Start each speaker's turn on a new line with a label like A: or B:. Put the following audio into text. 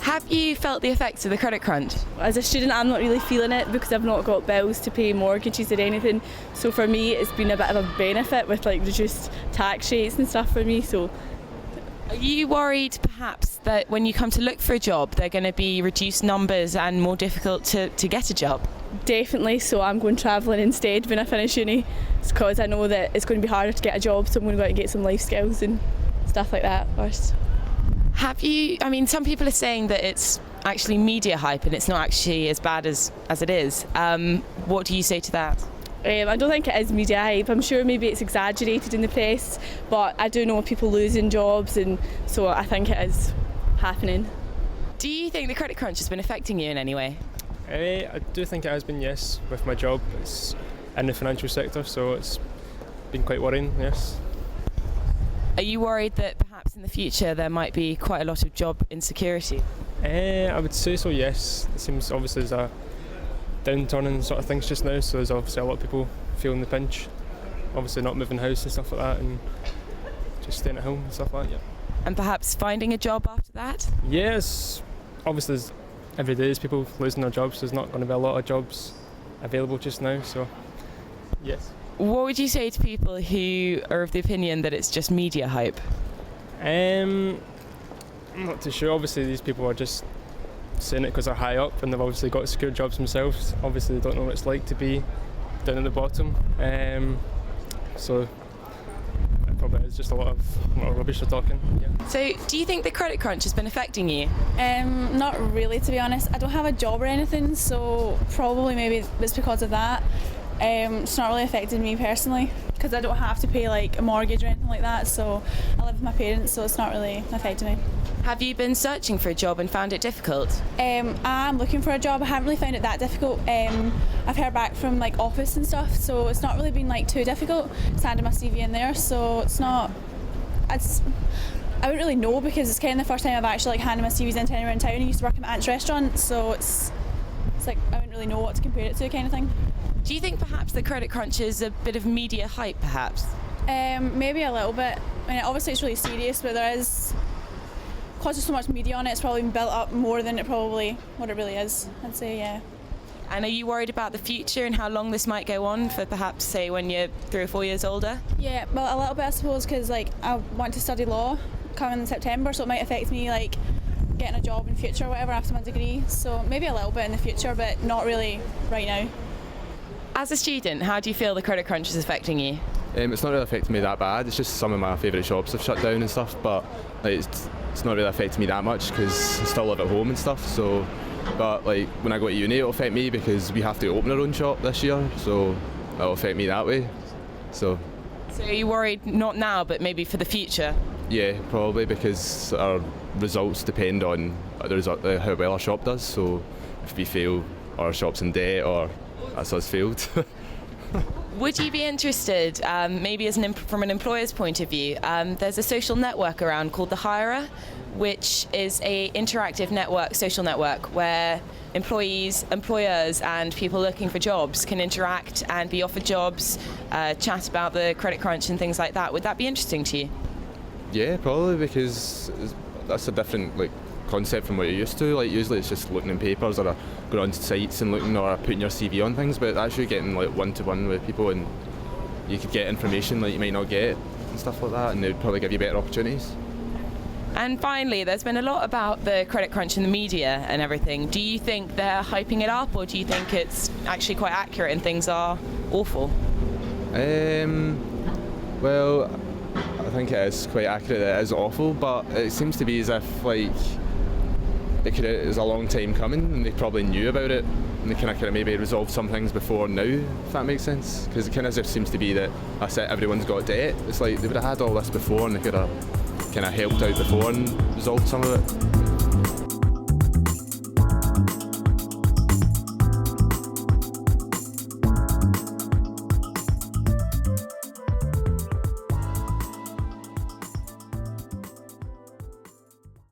A: Have you felt the effects of the credit crunch?
B: As a student, I'm not really feeling it because I've not got bills to pay, mortgages or anything. So for me, it's been a bit of a benefit with like reduced tax rates and stuff for me. So
A: Are you worried perhaps that when you come to look for a job, they're going to be reduced numbers and more difficult to get a job?
B: definitely, so I'm going travelling instead when I finish uni because I know that it's going to be harder to get a job, so I'm going to go out and get some life skills and stuff like that first.
A: Some people are saying that it's actually media hype and it's not actually as bad as it is. What do you say to that?
B: I don't think it is media hype. I'm sure maybe it's exaggerated in the press, but I do know people losing jobs, and so I think it is happening.
A: Do you think the credit crunch has been affecting you in any way?
C: I do think it has been, yes, with my job. It's in the financial sector, so it's been quite worrying, yes.
A: Are you worried that perhaps in the future there might be quite a lot of job insecurity?
C: I would say so, yes. It seems obviously there's a downturn in sort of things just now, so there's obviously a lot of people feeling the pinch, obviously not moving house and stuff like that, and just staying at home and stuff like that, yeah.
A: And perhaps finding a job after that?
C: Yes, obviously every day there's people losing their jobs, so there's not going to be a lot of jobs available just now, so yes.
A: What would you say to people who are of the opinion that it's just media hype?
C: I'm not too sure. Obviously these people are just saying it because they're high up and they've obviously got secure jobs themselves. Obviously they don't know what it's like to be down at the bottom, so it probably is just a lot of rubbish they're talking. Yeah.
A: So do you think the credit crunch has been affecting you?
B: Not really, to be honest. I don't have a job or anything, so probably maybe it's because of that. It's not really affected me personally because I don't have to pay like a mortgage or anything like that, so I live with my parents, so it's not really affected me.
A: Have you been searching for a job and found it difficult?
B: I'm looking for a job. I haven't really found it that difficult. I've heard back from like office and stuff, so it's not really been like too difficult. Just handed my CV in there, so it's not. I wouldn't really know because it's kind of the first time I've actually like handed my CVs into anywhere in town. I used to work at my aunt's restaurant, so it's like I wouldn't really know what to compare it to, kind of thing.
A: Do you think perhaps the credit crunch is a bit of media hype, perhaps?
B: Maybe a little bit. I mean, obviously it's really serious, but because there's so much media on it, it's probably been built up more than what it really is, I'd say, yeah.
A: And are you worried about the future and how long this might go on for perhaps, say, when you're 3 or 4 years older?
B: Yeah, well, a little bit, I suppose, because like I want to study law coming in September, so it might affect me like getting a job in the future or whatever after my degree. So maybe a little bit in the future, but not really right now.
A: As a student, how do you feel the credit crunch is affecting you?
D: It's not really affecting me that bad. It's just some of my favourite shops have shut down and stuff, but like, it's not really affecting me that much because I still live at home and stuff. So, but like when I go to uni, it'll affect me because we have to open our own shop this year, so it'll affect me that way. So
A: are you worried not now, but maybe for the future?
D: yeah, probably because our results depend on how well our shop does. So if we fail, our shop's in debt, or that's us failed.
A: Would you be interested, maybe from an employer's point of view, there's a social network around called The Hirer, which is a interactive network, social network, where employees, employers and people looking for jobs can interact and be offered jobs, chat about the credit crunch and things like that. Would that be interesting to you?
D: Yeah, probably, because that's a different concept from what you're used to. Like usually it's just looking in papers or going on sites and looking or putting your CV on things, but actually getting like one-to-one with people and you could get information that you might not get and stuff like that, and they'd probably give you better opportunities.
A: And finally, there's been a lot about the credit crunch in the media and everything. Do you think they're hyping it up, or do you think it's actually quite accurate and things are awful?
D: Well, I think it is quite accurate that it is awful, but it seems to be as if it was a long time coming and they probably knew about it and they kind of maybe resolved some things before now, if that makes sense. Because it kind of seems to be that that's it, everyone's got debt. It's like they would have had all this before and they could have kind of helped out before and resolved some of it.